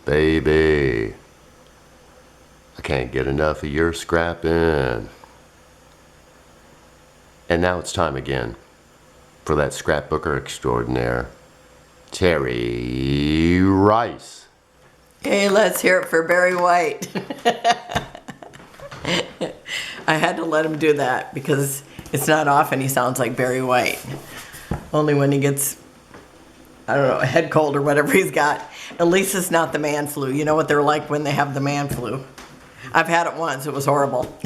Baby, I can't get enough of your scrapping. And now it's time again for that scrapbooker extraordinaire, Terry Rice. Hey, let's hear it for Barry White. I had to let him do that because it's not often he sounds like Barry White. Only when he gets, I don't know, a head cold or whatever he's got. At least it's not the man flu. You know what they're like when they have the man flu. I've had it once. It was horrible.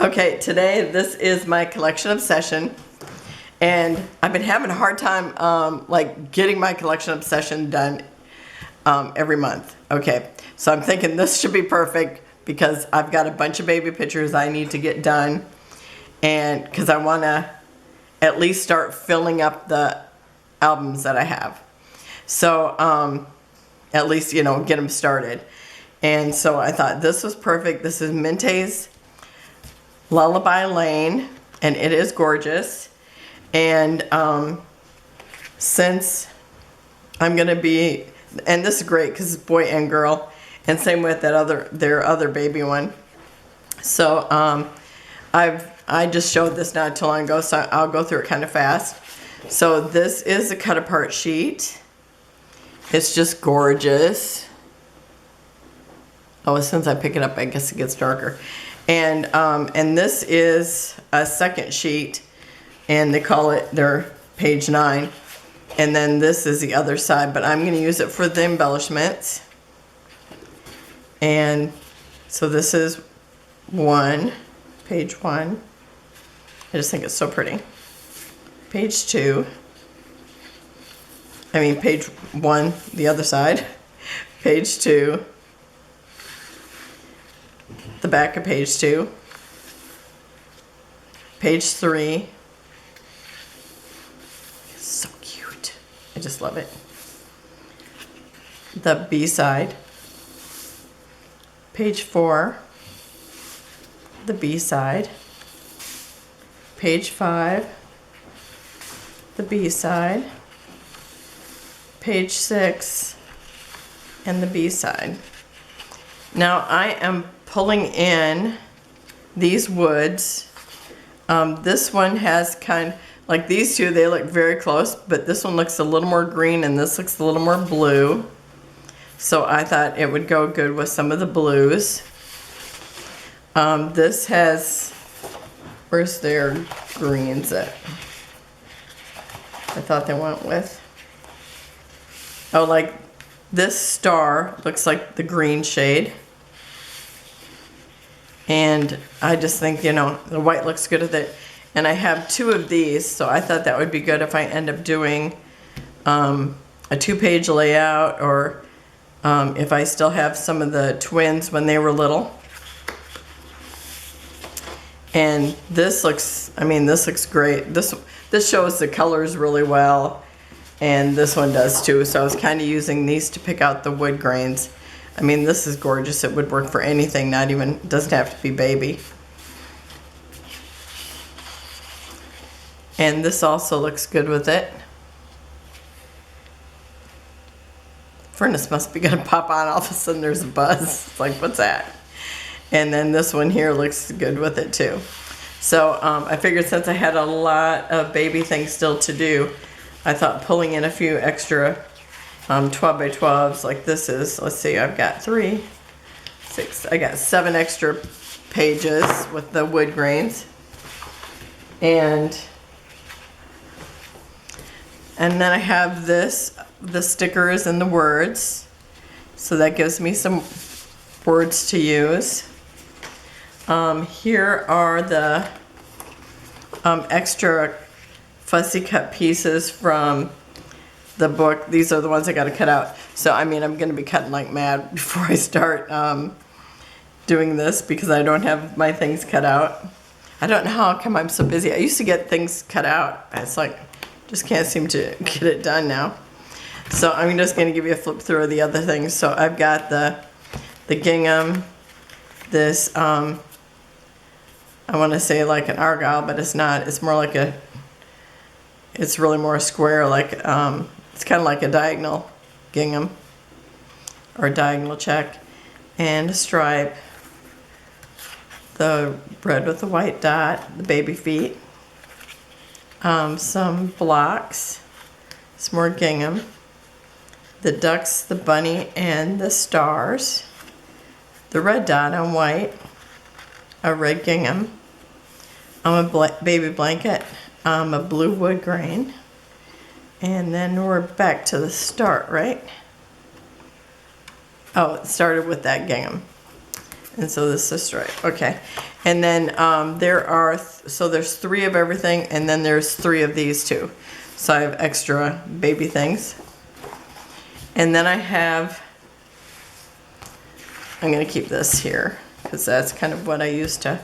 Okay, today this is my collection obsession. And I've been having a hard time like getting my collection obsession done every month. Okay, so I'm thinking this should be perfect because I've got a bunch of baby pictures I need to get done. And because I want to at least start filling up the albums that I have. So at least, you know, get them started. And so I thought this was perfect. This is Mintay's Lullaby Lane, and it is gorgeous. And since I'm going to be, and this is great because it's boy and girl, and same with that their other baby one. So I just showed this not too long ago, so I'll go through it kind of fast. So this is a cut apart sheet. It's just gorgeous. Oh, as soon as I pick it up, I guess it gets darker. And this is a second sheet, and they call it their page 9. And then this is the other side, but I'm going to use it for the embellishments. And so this is page 1. I just think it's so pretty. Page 2. I mean, page 1, the other side. Page 2. The back of page 2. Page 3. It's so cute. I just love it. The B side. Page 4. The B side. Page 5. The B side. Page 6. And the B side. Now I am pulling in these woods. This one has kind of, like these two, they look very close, but this one looks a little more green and this looks a little more blue. So I thought it would go good with some of the blues. This has, where's their greens at? I thought they went with. Oh, like this star looks like the green shade. And I just think, you know, the white looks good with it. And I have 2 of these, so I thought that would be good if I end up doing a 2-page layout, or if I still have some of the twins when they were little. And this looks, I mean, this looks great. This shows the colors really well, and this one does too. So I was kind of using these to pick out the wood grains. I mean, this is gorgeous. It would work for anything, not even, doesn't have to be baby. And this also looks good with it. Furnace must be gonna pop on, all of a sudden there's a buzz. It's like, what's that? And then this one here looks good with it too. So I figured since I had a lot of baby things still to do, I thought pulling in a few extra 12 by 12s like this is, let's see, I've got 3, 6, I got 7 extra pages with the wood grains. And then I have this, the stickers and the words. So that gives me some words to use. Here are the extra fussy cut pieces from the book. These are the ones I got to cut out. So I mean, I'm going to be cutting like mad before I start doing this because I don't have my things cut out. I don't know how come I'm so busy. I used to get things cut out. It's like, just can't seem to get it done now. So I'm just going to give you a flip through of the other things. So I've got the gingham, this, I want to say like an argyle, but it's not. It's more like a, it's really more square, like, it's kind of like a diagonal gingham. or diagonal check, and a stripe, the red with the white dot, the baby feet, some blocks, some more gingham, the ducks, the bunny, and the stars, the red dot on white, a red gingham, a baby blanket, a blue wood grain, and then we're back to the start, right? Oh, it started with that gingham. And so this is stripe, okay. And then there's 3 of everything, and then there's 3 of these too. So I have extra baby things. And then I'm gonna keep this here, because that's kind of what I used to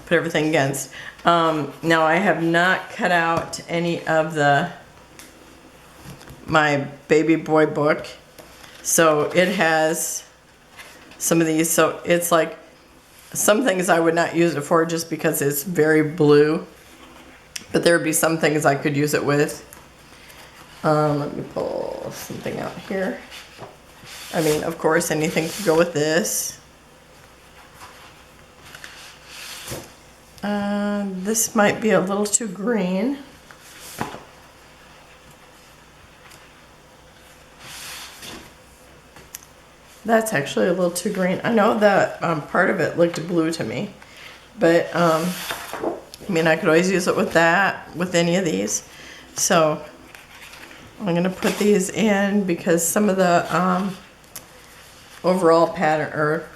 put everything against. Now I have not cut out any of my baby boy book. So it has some of these, so it's like some things I would not use it for just because it's very blue, but there would be some things I could use it with. Let me pull something out here. I mean, of course, anything could go with this. This might be a little too green. That's actually a little too green. I know that part of it looked blue to me, but I mean, I could always use it with that, with any of these. So I'm gonna put these in because some of the overall pattern, or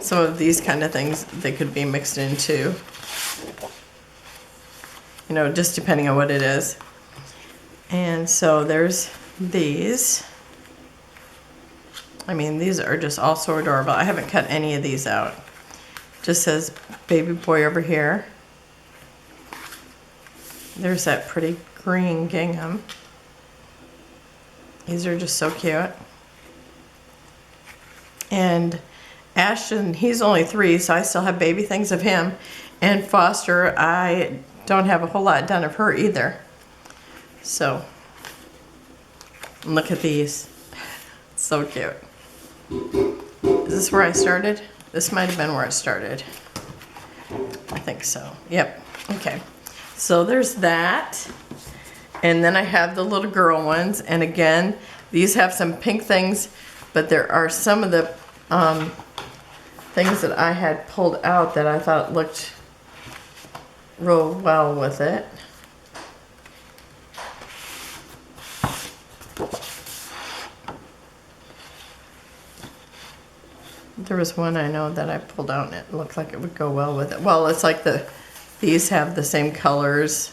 some of these kind of things, they could be mixed into, you know, just depending on what it is. And so there's these. I mean, these are just all so adorable. I haven't cut any of these out. Just says baby boy over here. There's that pretty green gingham. These are just so cute. And Ashton, he's only 3, so I still have baby things of him. And Foster, I don't have a whole lot done of her either. So look at these. So cute. Is this where I started? This might have been where I started. I think so. Yep. Okay. So there's that. And then I have the little girl ones. And again, these have some pink things, but there are some of the things that I had pulled out that I thought looked real well with it. There was one I know that I pulled out and it looked like it would go well with it. Well, it's like these have the same colors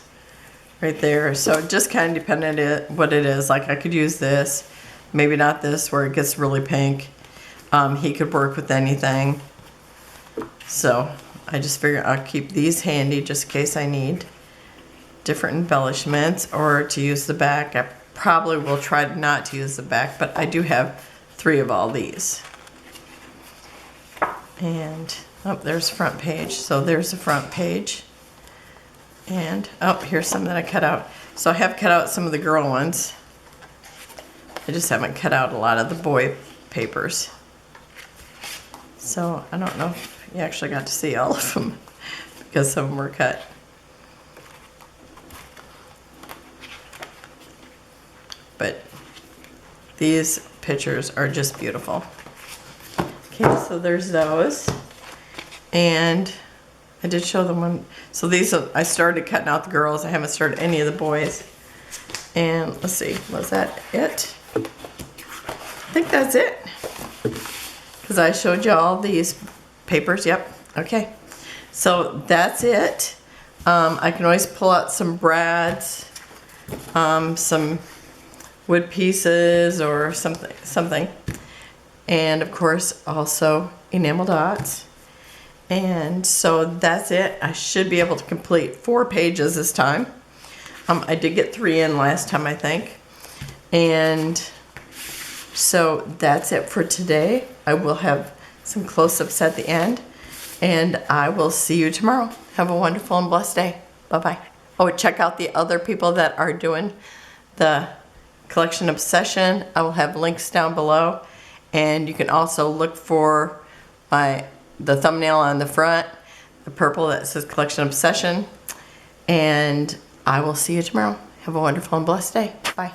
right there. So it just kind of depended on what it is. Like I could use this, maybe not this where it gets really pink. He could work with anything. So I just figured I'll keep these handy just in case I need different embellishments or to use the back. I probably will try not to use the back, but I do have 3 of all these. And oh, there's front page. So there's the front page. And oh, here's some that I cut out. So I have cut out some of the girl ones. I just haven't cut out a lot of the boy papers. So I don't know if you actually got to see all of them because some of them were cut. But these pictures are just beautiful. Okay, so there's those. And I did show them one. So these, I started cutting out the girls. I haven't started any of the boys. And let's see, was that it? I think that's it. Because I showed you all these papers. Yep, okay. So that's it. I can always pull out some brads, some wood pieces or something. And of course also enamel dots. And so that's it. I should be able to complete 4 pages this time. I did get 3 in last time, I think. And so that's it for today. I will have some close-ups at the end. And I will see you tomorrow. Have a wonderful and blessed day. Bye-bye. Oh, check out the other people that are doing the Collection Obsession. I will have links down below. And you can also look for the thumbnail on the front, the purple that says Collection Obsession. And I will see you tomorrow. Have a wonderful and blessed day. Bye.